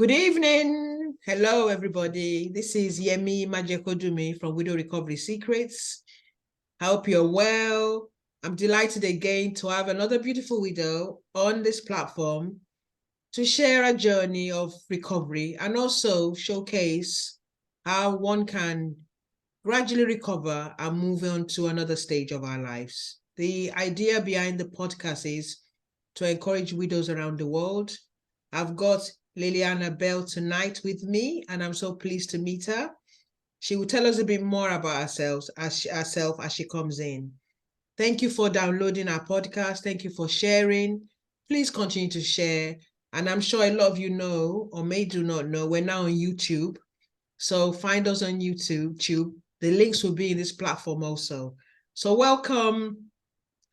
Good evening. Hello, everybody. This is Yemi Majekodumi from Widow Recovery Secrets. I hope you're well. I'm delighted again to have another beautiful widow on this platform to share a journey of recovery and also showcase how one can gradually recover and move on to another stage of our lives. The idea behind the podcast is to encourage widows around the world. I've got Ilianabel tonight with me, and I'm so pleased to meet her. She will tell us a bit more about herself as she comes in. Thank you for downloading our podcast. Thank you for sharing. Please continue to share. And I'm sure a lot of you know, or may do not know, we're now on YouTube. So find us on YouTube. The links will be in this platform also. So welcome,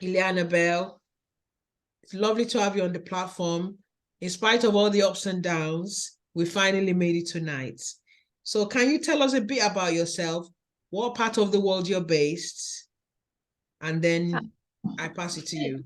Ilianabel. It's lovely to have you on the platform. In spite of all the ups and downs, we finally made it tonight. So can you tell us a bit about yourself? What part of the world you're based? And then I pass it to you.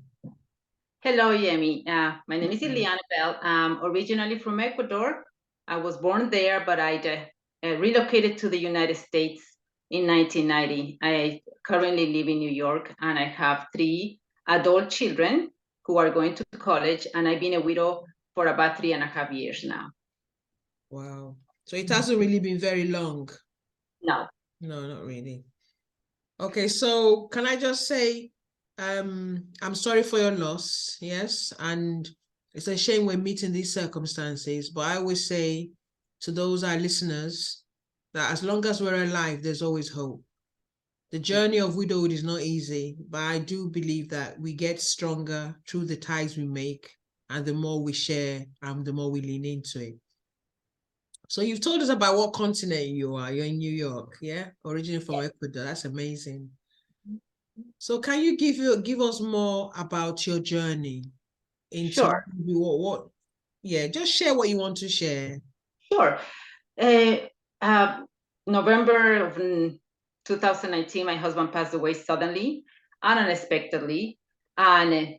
Hello, Yemi. My name is Ilianabel. I'm originally from Ecuador. I was born there, but I relocated to the United States in 1990. I currently live in New York, and I have 3 adult children who are going to college, and I've been a widow for about 3.5 years now. Wow. So it hasn't really been very long. No. No, not really. Okay, so can I just say, I'm sorry for your loss, yes, and it's a shame we're meeting these circumstances, but I always say to those our listeners that as long as we're alive, there's always hope. The journey of widowhood is not easy, but I do believe that we get stronger through the ties we make, and the more we share, and the more we lean into it. So you've told us about what continent you are. You're in New York, yeah? Originally from Ecuador. That's amazing. So can you give us more about your journey into Sure. Just share what you want to share. Sure. November of 2019, my husband passed away suddenly and unexpectedly. And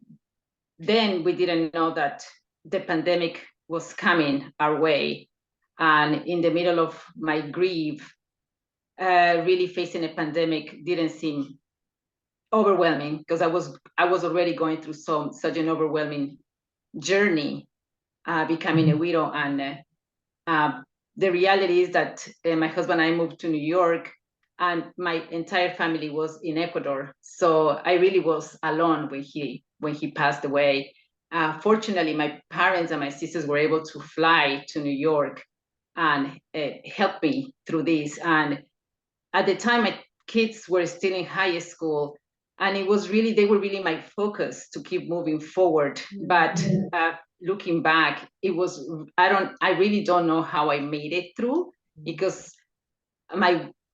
then we didn't know that the pandemic was coming our way. And in the middle of my grief, really facing a pandemic didn't seem overwhelming, because I was already going through such an overwhelming journey, becoming a widow. And the reality is that my husband and I moved to New York, and my entire family was in Ecuador. So I really was alone when he passed away. Fortunately, my parents and my sisters were able to fly to New York and help me through this. And at the time, my kids were still in high school, and they were really my focus to keep moving forward. But looking back, I really don't know how I made it through, because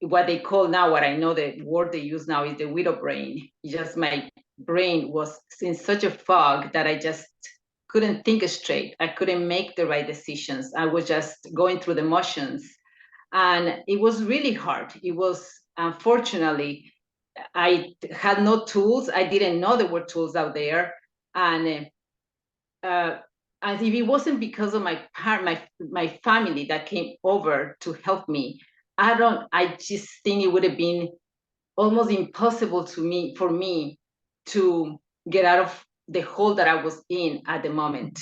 what they call now, what I know the word they use now is the widow brain. Just my brain was in such a fog that I just couldn't think straight. I couldn't make the right decisions. I was just going through the motions. And it was really hard. It was, unfortunately, I had no tools. I didn't know there were tools out there. And if it wasn't because of my family that came over to help me, I just think it would have been almost impossible for me to get out of the hole that I was in at the moment.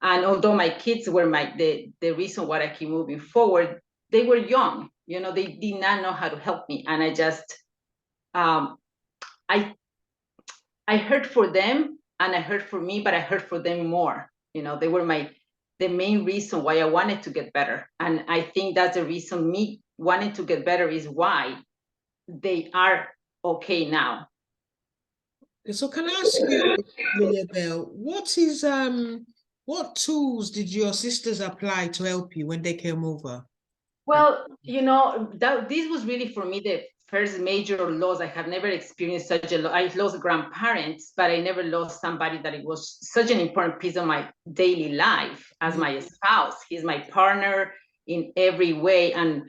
And although my kids were the reason why I keep moving forward, they were young. They did not know how to help me. And I just, I heard for them, and I heard for me, but I heard for them more. They were the main reason why I wanted to get better. And I think that's the reason me wanting to get better is why they are okay now. So can I ask you, Ilianabel, what tools did your sisters apply to help you when they came over? Well, this was really for me the first major loss. I have never experienced such a loss. I lost grandparents, but I never lost somebody that it was such an important piece of my daily life as my spouse. He's my partner in every way. And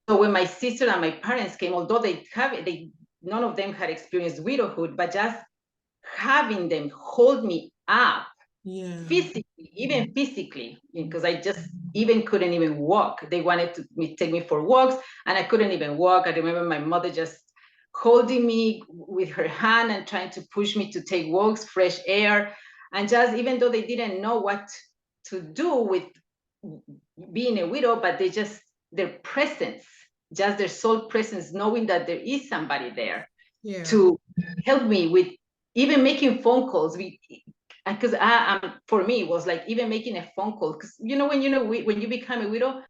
so when my sister and my parents came, although none of them had experienced widowhood, but just having them hold me up Yeah. physically, even physically, because I just even couldn't even walk. They wanted to take me for walks, and I couldn't even walk. I remember my mother just holding me with her hand and trying to push me to take walks, fresh air, and just even though they didn't know what to do with being a widow, but they just their presence, just their sole presence, knowing that there is somebody there Yeah. to help me with even making phone calls. Because for me it was like even making a phone call, because when you become a widow,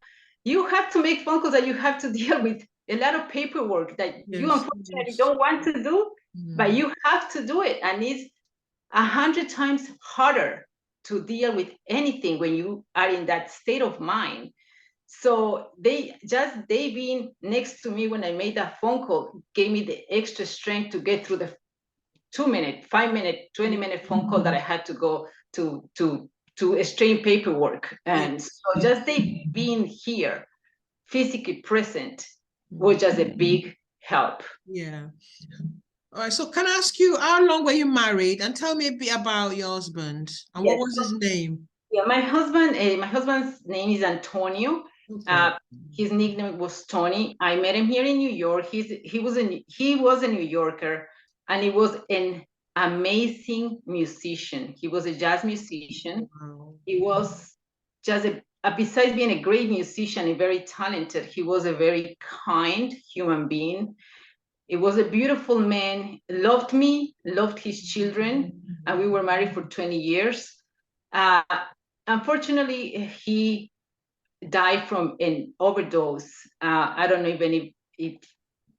you have to make phone calls and you have to deal with a lot of paperwork that you Yes. unfortunately Yes. don't want to do, but Mm. you have to do it, and it's 100 times harder to deal with anything when you are in that state of mind. So they being next to me when I made that phone call gave me the extra strength to get through the 2 minute, 5 minute, 20-minute phone call that I had to go to exchange paperwork. And Yes. so just they being here, physically present, was Mm. just a big help. Yeah. All right. So can I ask you, how long were you married? And tell me a bit about your husband. And what Yes. was his name? Yeah, my husband's name is Antonio. Okay. Uh, his nickname was Tony. I met him here in New York. He was a New Yorker, and he was an amazing musician. He was a jazz musician. Wow. He was just besides being a great musician and very talented, he was a very kind human being. He was a beautiful man, loved me, loved his children, and we were married for 20 years. Uh, Unfortunately, he died from an overdose. I don't know even if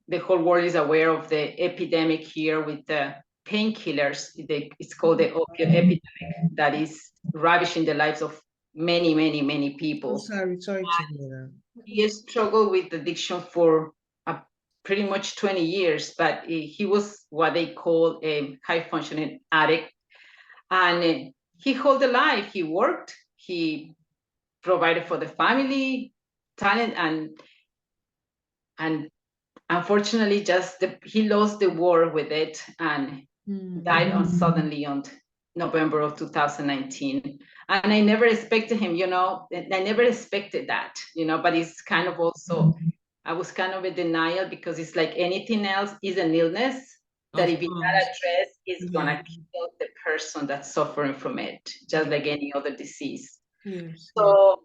the whole world is aware of the epidemic here with the painkillers. It's called the opioid epidemic that is ravishing the lives of many, many, many Oh, people. sorry to hear He has struggled with addiction for pretty much 20 years, but he was what they call a high functioning addict. And he held the life. He worked, he provided for the family, talent, and unfortunately, he lost the war with it and that. died suddenly on November of 2019. And I never expected him, I never expected that, but it's kind of also, I was kind of a denial, because it's like anything else is an illness that Of if it's not course. addressed, it's Yeah. gonna kill the person that's suffering from it, just like any other disease. Yes. Yeah. So,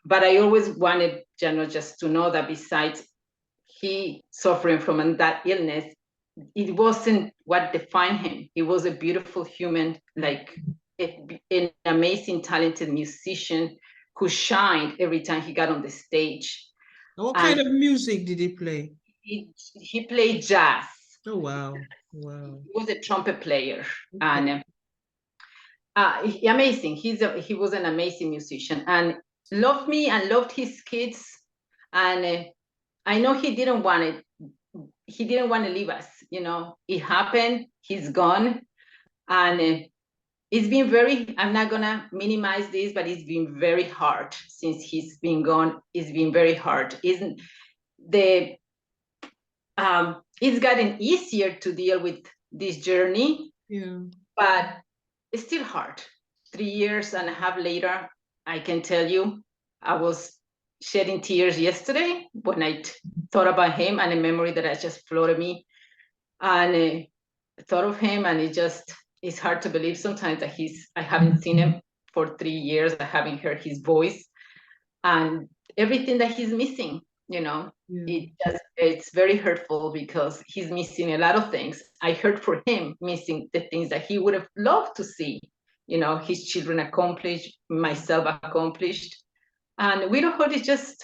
but I always wanted Jano just to know that besides he suffering from that illness, it wasn't what defined him. He was a beautiful human, like an amazing, talented musician who shined every time he got on the stage. And what kind And of music did he play? he played jazz. Oh, wow. Wow. He was a trumpet player, Okay. and amazing. He was an amazing musician and loved me and loved his kids. And I know he didn't want it. He didn't want to leave us. It happened. He's gone, and it's been very. I'm not gonna minimize this, but it's been very hard since he's been gone. It's been very hard. Isn't the It's gotten easier to deal with this journey, Yeah. but it's still hard. 3 years and a half later, I can tell you, I was shedding tears yesterday when I thought about him, and a memory that I just floated me, and thought of him, and it's hard to believe sometimes that I haven't seen him for 3 years. I haven't heard his voice, and everything that he's missing, Yeah. it's very hurtful because he's missing a lot of things. I heard for him missing the things that he would have loved to see, his children accomplished, myself accomplished. And widowhood is just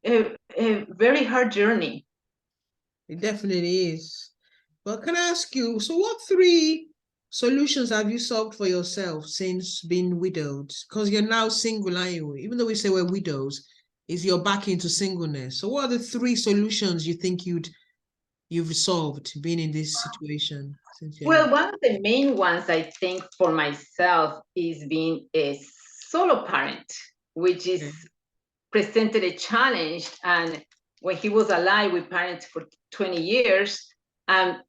a very hard journey. It definitely is. But can I ask you, so what three solutions have you solved for yourself since being widowed? Because you're now single, aren't you? Even though we say we're widows, is you're back into singleness. So what are the three solutions you think you've solved being in this situation since you're Well, one of the main ones I think for myself is being a solo parent, which is okay? presented a challenge. And when he was alive, we parented for 20 years. And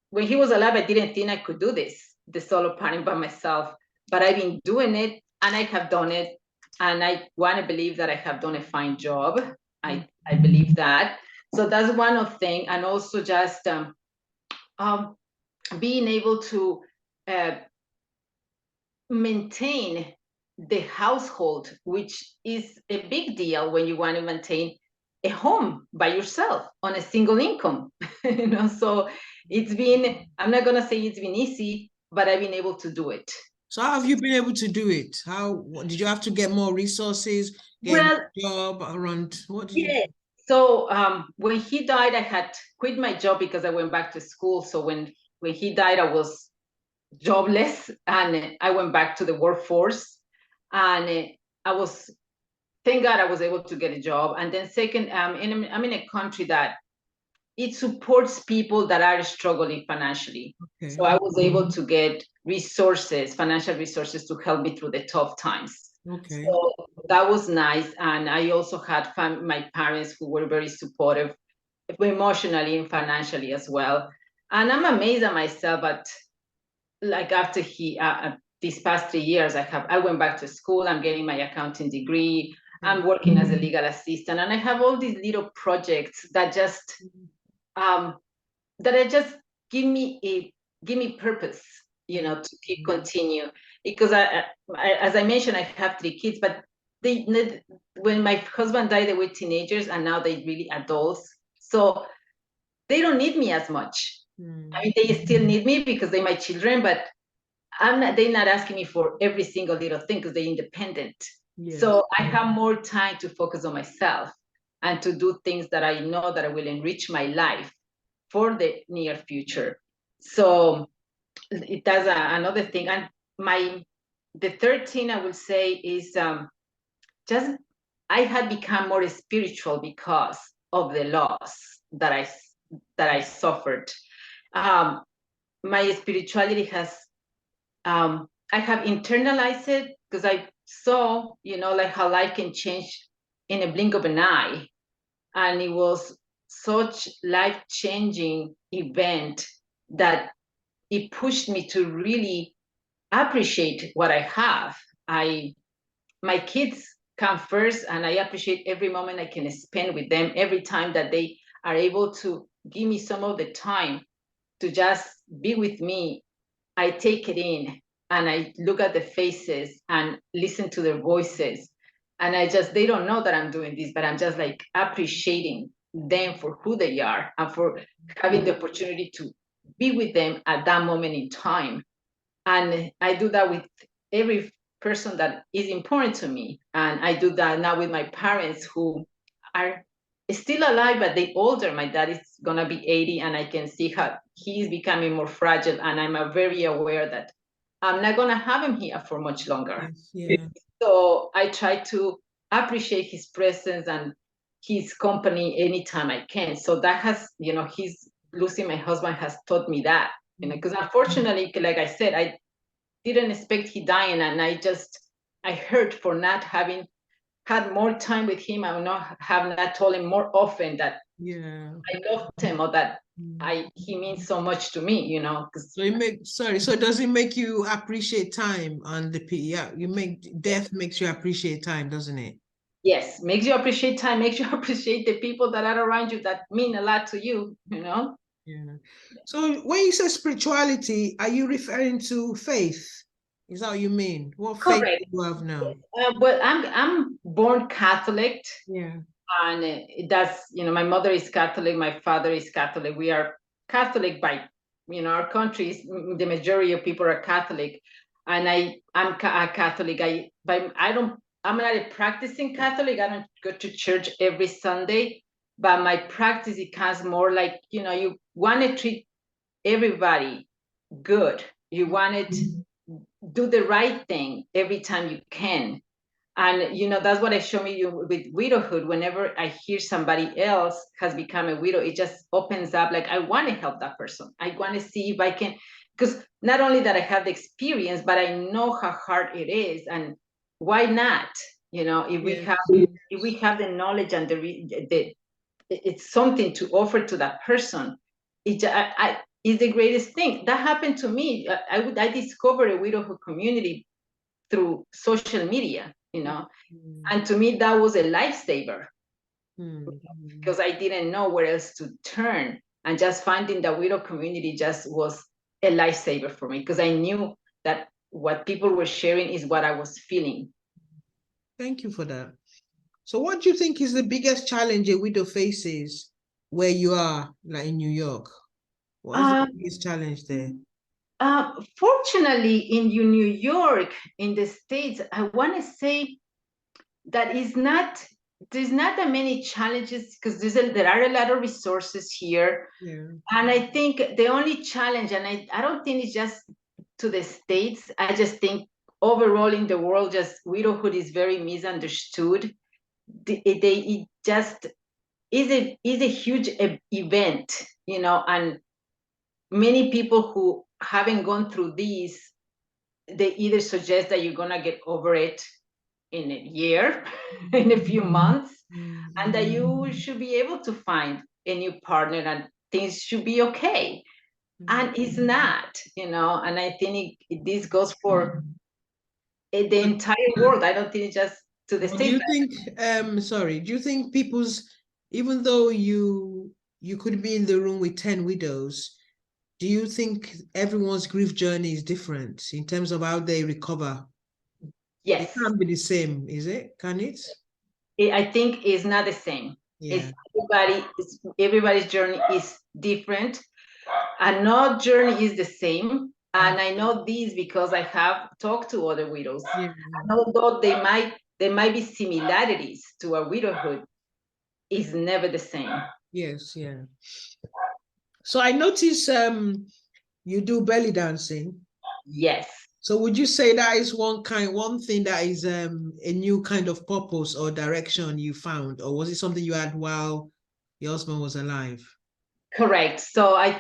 when he was alive, I didn't think I could do this, the solo parent by myself. but I've been doing it, and I have done it, and I want to believe that I have done a fine job. I believe that. So that's one of thing, and also just um, being able to uh, maintain the household, which is a big deal when you want to maintain a home by yourself on a single income. So it's been, I'm not going to say it's been easy, but I've been able to do it. So how have you been able to do it? How did you have to get more resources, get Well, a job around? What did you do? yeah. So when he died, I had quit my job because I went back to school. So when he died, I was jobless, and I went back to the workforce, and I was, thank God I was able to get a job. And then second, I'm in a country that it supports people that are struggling financially. Okay. So I was able to get resources, financial resources, to help me through the tough times. Okay. So that was nice. And I also had my parents who were very supportive emotionally and financially as well. And I'm amazed at myself, but like after these past 3 years, I went back to school. I'm getting my accounting degree. I'm working as a legal assistant, and I have all these little projects um, that I just give me purpose, to keep continue. Because as I mentioned, I have 3 kids, but when my husband died, they were teenagers, and now they're really adults. So they don't need me as much. I mean, they still need me because they're my children, but they're not asking me for every single little thing because they're independent. Yes. So I have more time to focus on myself and to do things that I know that will enrich my life for the near future. So that's another thing. And the third thing I would say is just I had become more spiritual because of the loss that I suffered. My spirituality has I have internalized it because I saw, like how life can change in a blink of an eye. And it was such life-changing event that it pushed me to really appreciate what I have. My kids come first, and I appreciate every moment I can spend with them, every time that they are able to give me some of the time to just be with me. I take it in, and I look at the faces and listen to their voices. And they don't know that I'm doing this, but I'm just like appreciating them for who they are and for having the opportunity to be with them at that moment in time. And I do that with every person that is important to me. And I do that now with my parents who are still alive, but they older. My dad is gonna be 80, and I can see how he's becoming more fragile. And I'm very aware that I'm not gonna have him here for much longer. Yes. Yeah. So I try to appreciate his presence and his company anytime I can. So that has, he's losing my husband has taught me that, because unfortunately, like I said, I didn't expect he dying, and I hurt for not having had more time with him. I would not have not told him more often that Yeah. I loved him, or that he means so much to me, So so does it make you appreciate time on the yeah, death makes you appreciate time, doesn't it? yes, makes you appreciate time, makes you appreciate the people that are around you that mean a lot to you, Yeah. So when you say spirituality, are you referring to faith? Is that what you mean? What faith Correct. do you have now? But I'm born Catholic, Yeah. and that's, my mother is Catholic, my father is Catholic. We are Catholic by, our country is, the majority of people are Catholic, and I'm a Catholic. I'm not a practicing Catholic. I don't go to church every Sunday, but my practice, it comes more like, you want to treat everybody good. You want to do the right thing every time you can. And that's what I show me you with widowhood. Whenever I hear somebody else has become a widow, it just opens up, like I want to help that person. I want to see if I can, because not only that I have the experience, but I know how hard it is. And why not? If we have the knowledge and it's something to offer to that person, it's the greatest thing that happened to me. I discovered a widowhood community through social media, and to me that was a lifesaver because I didn't know where else to turn, and just finding the widow community just was a lifesaver for me because I knew that what people were sharing is what I was feeling. Thank you for that. So what do you think is the biggest challenge a widow faces where you are, like in New York? What is the biggest challenge there? Fortunately, in New York, in the States, I want to say that there's not that many challenges because there are a lot of resources here. Yeah. And I think the only challenge, and I don't think it's just to the States, I just think overall in the world, just widowhood is very misunderstood. It just is a huge event, and many people who haven't gone through these, they either suggest that you're gonna get over it in a year, in a few months, and that you should be able to find a new partner and things should be okay. And it's not, and I think this goes for the entire world. I don't think it's just to the But do States. you think, sorry, do you think people's, even though you could be in the room with 10 widows, do you think everyone's grief journey is different in terms of how they recover? It Yes, can't be the same, is it? Can it? I think it's not the same. Yeah. Everybody's journey is different, and no journey is the same. And I know this because I have talked to other widows. Yeah. And although there might be similarities to a widowhood, it's never the same. Yes, yeah. So I notice you do belly dancing. Yes. So would you say that is one thing that is a new kind of purpose or direction you found, or was it something you had while your husband was alive? Correct. So I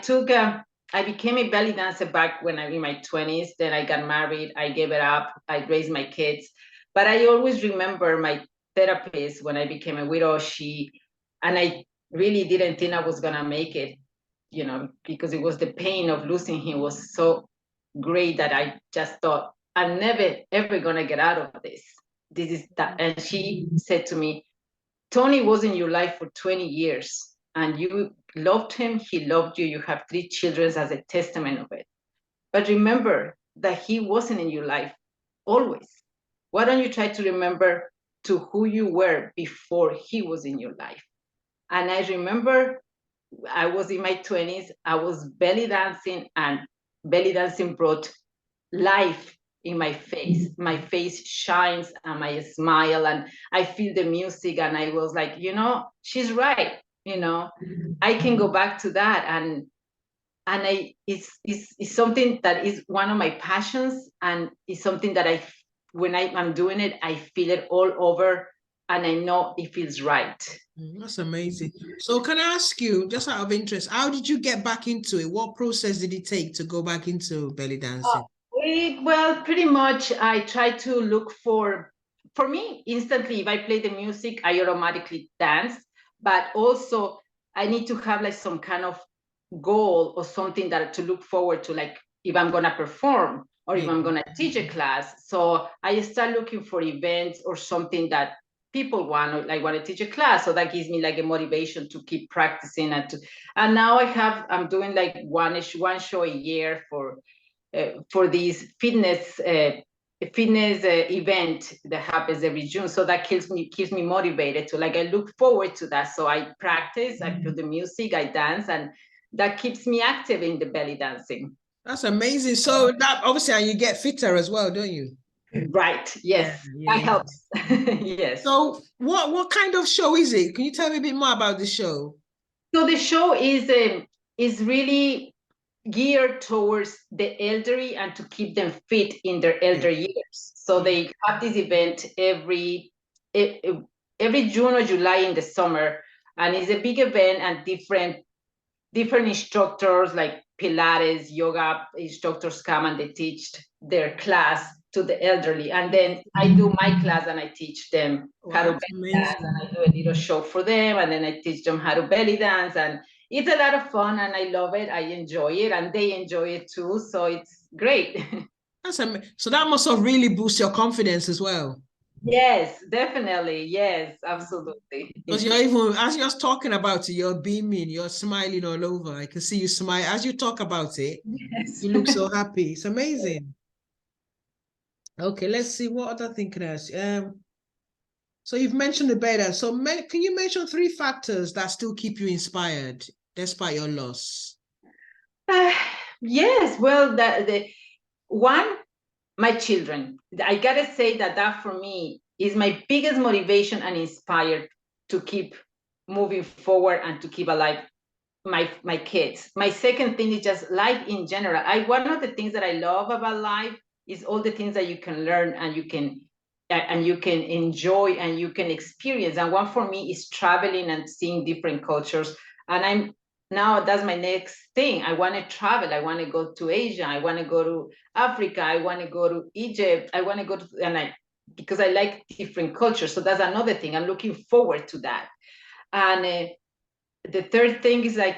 became a belly dancer back when I was in my 20s. Then I got married. I gave it up. I raised my kids. But I always remember my therapist when I became a widow. And I really didn't think I was going to make it, because it was the pain of losing him was so great that I just thought, I'm never, ever going to get out of this. This is that. And she said to me, Tony was in your life for 20 years and you loved him, he loved you, you have 3 children as a testament of it. But remember that he wasn't in your life always. Why don't you try to remember to who you were before he was in your life? And I remember I was in my 20s, I was belly dancing, and belly dancing brought life in my face. My face shines and I smile and I feel the music, and I was like, she's right. I can go back to that, and it's something that is one of my passions, and it's something that when I'm doing it, I feel it all over, and I know it feels right. That's amazing. So can I ask you, just out of interest, how did you get back into it? What process did it take to go back into belly dancing? Well, pretty much I try to look for me, instantly, if I play the music, I automatically dance, but also I need to have like some kind of goal or something that to look forward to, like if I'm going to perform or if I'm going to teach a class. So I start looking for events or something that people want to teach a class. So that gives me like a motivation to keep practicing and now I'm doing like one show a year for this fitness event that happens every June. So that keeps me motivated to I look forward to that. So I practice, I feel the music, I dance, and that keeps me active in the belly dancing. That's amazing. So that obviously, and you get fitter as well, don't you? Right. Yes. Yeah. That helps. Yes. So what kind of show is it? Can you tell me a bit more about the show? So the show is really geared towards the elderly and to keep them fit in their elder years. So they have this event every June or July in the summer, and it's a big event, and different instructors like Pilates, yoga instructors come and they teach their class to the elderly. And then I do my class and I teach them how to belly dance, and I do a little show for them, and then I teach them how to belly dance. And it's a lot of fun and I love it. I enjoy it and they enjoy it too. So it's great. So that must have really boosted your confidence as well. Yes, definitely. Yes, absolutely. Because you're even, as you're talking about it, you're beaming, you're smiling all over. I can see you smile. As you talk about it, Yes. you look so happy. It's amazing. Okay, let's see what other thing can I ask. So you've mentioned the beta. So can you mention 3 factors that still keep you inspired despite your loss? Yes, well, the one, my children. I gotta say that for me is my biggest motivation and inspired to keep moving forward and to keep alive my kids. My second thing is just life in general. One of the things that I love about life is all the things that you can learn and you can enjoy and you can experience. And one for me is traveling and seeing different cultures. And I'm now that's my next thing. I want to travel. I want to go to Asia. I want to go to Africa. I want to go to Egypt. I want to go to because I like different cultures. So that's another thing. I'm looking forward to that. And the third thing is like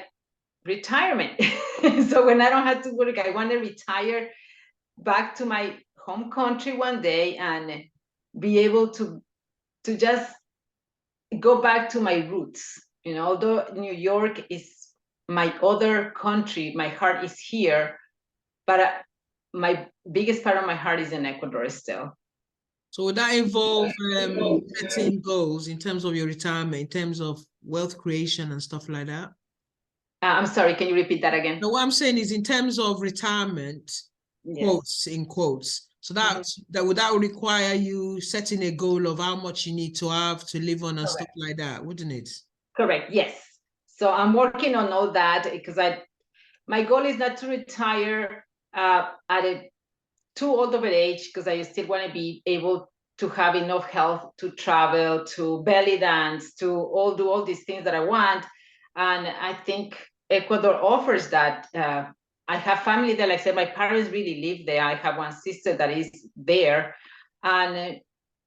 retirement. So when I don't have to work, I want to retire back to my home country one day and be able to just go back to my roots. You know, although New York is my other country, my heart is here, but my biggest part of my heart is in Ecuador still. So would that involve setting goals in terms of your retirement, in terms of wealth creation and stuff like that? I'm sorry, can you repeat that again? No, what I'm saying is in terms of retirement, Yes. quotes in quotes. So Mhm. that would require you setting a goal of how much you need to have to live on and stuff Correct. like that, wouldn't it? Correct. Yes. So I'm working on all that because my goal is not to retire at a too old of an age because I still want to be able to have enough health to travel, to belly dance, to all do all these things that I want. And I think Ecuador offers that. I have family there. Like I said, my parents really live there. I have one sister that is there. And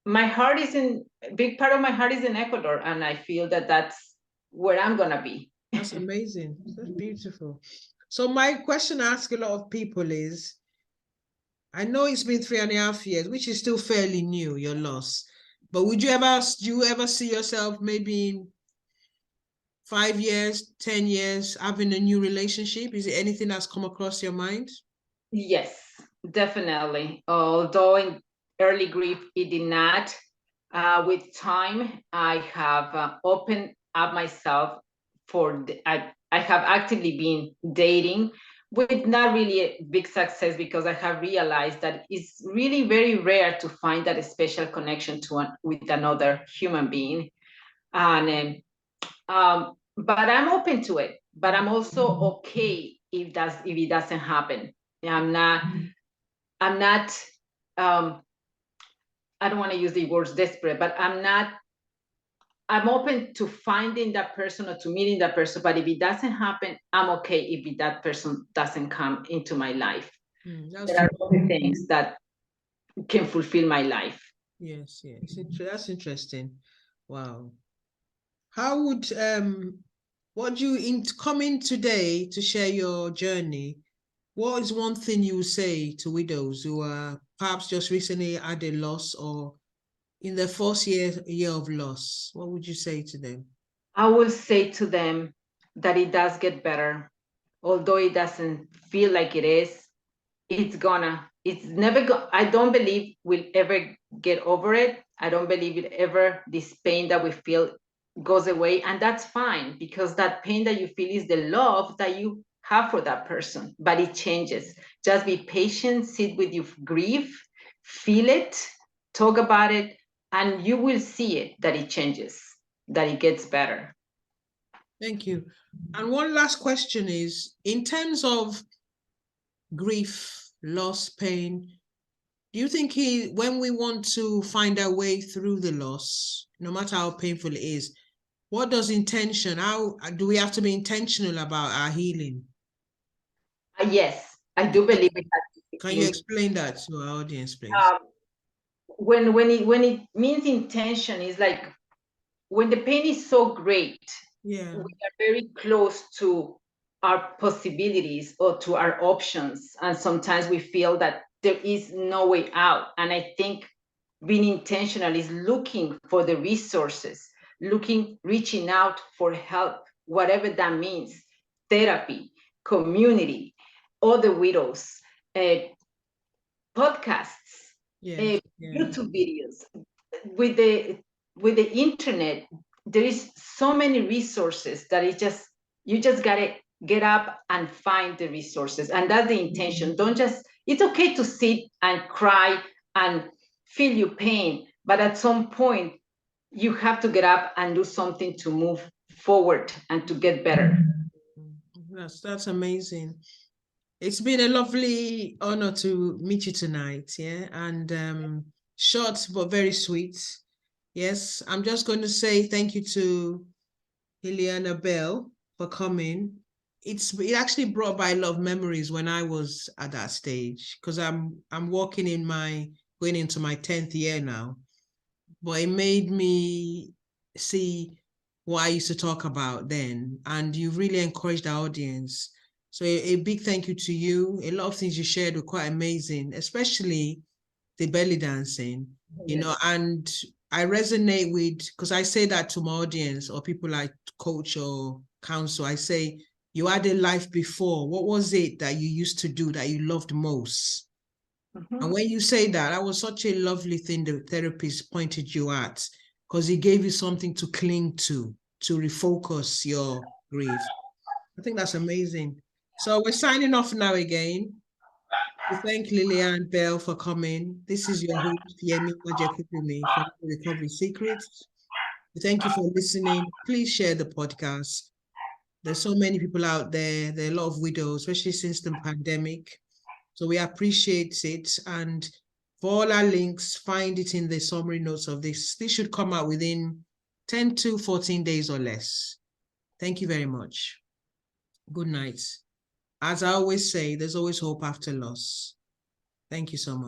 my heart is in, a big part of my heart is in Ecuador. And I feel that that's where I'm going to be. That's amazing. That's beautiful. So my question I ask a lot of people is, I know it's been 3.5 years, which is still fairly new, your loss. But do you ever see yourself maybe in 5 years, 10 years, having a new relationship? Is it anything that's come across your mind? Yes, definitely. Although in early grief, it did not. With time, I have opened up myself I have actively been dating with not really a big success because I have realized that it's really very rare to find that special connection with another human being. And but I'm open to it. But I'm also okay if it doesn't happen. I'm not um I don't want to use the words desperate, but I'm open to finding that person or to meeting that person. But if it doesn't happen, I'm okay if that person doesn't come into my life. That's There are other things that can fulfill my life. yes, yes. That's interesting. Wow. How would what you in coming today to share your journey? What is one thing you would say to widows who are perhaps just recently had a loss or in their first year of loss? What would you say to them? I will say to them that it does get better, although it doesn't feel like it is. It's never I don't believe we'll ever get over it. I don't believe it ever, this pain that we feel goes away. And that's fine because that pain that you feel is the love that you have for that person, but it changes. Just be patient, sit with your grief, feel it, talk about it, and you will see it that it changes, that it gets better. Thank you. And one last question is, in terms of grief, loss, pain, do you think when we want to find our way through the loss, no matter how painful it is, what does intention, how do we have to be intentional about our healing? Yes, I do believe it Can you has explain that to our audience, please? um, when it means intention is like when the pain is so great, Yeah. we are very close to our possibilities or to our options, and sometimes we feel that there is no way out. And I think being intentional is looking for the resources, reaching out for help, whatever that means, therapy, community, other widows, podcasts, Yes, yeah. YouTube videos. With the internet, there is so many resources that you just gotta get up and find the resources, and that's the intention. Don't just. It's okay to sit and cry and feel your pain, but at some point, you have to get up and do something to move forward and to get better. That's amazing. It's been a lovely honor to meet you tonight, yeah, and short but very sweet. Yes, I'm just going to say thank you to Ilianabel for coming. It actually brought by a lot of memories when I was at that stage, because I'm walking in going into my 10th year now. But it made me see what I used to talk about then, and you really encouraged our audience. So a big thank you to you. A lot of things you shared were quite amazing, especially the belly dancing, Yes. and I resonate with, because I say that to my audience or people like coach or counsel. I say, you had a life before. What was it that you used to do that you loved most? And when you say that, that was such a lovely thing the therapist pointed you at, because he gave you something to cling to refocus your grief. I think that's amazing. So we're signing off now again. We thank Ilianabel for coming. This is your host, Yemi Majekupumi from Recovery Secrets. We thank you for listening. Please share the podcast. There's so many people out there. There are a lot of widows, especially since the pandemic. So we appreciate it. And for all our links, find it in the summary notes of this. This should come out within 10 to 14 days or less. Thank you very much. Good night. As I always say, there's always hope after loss. Thank you so much.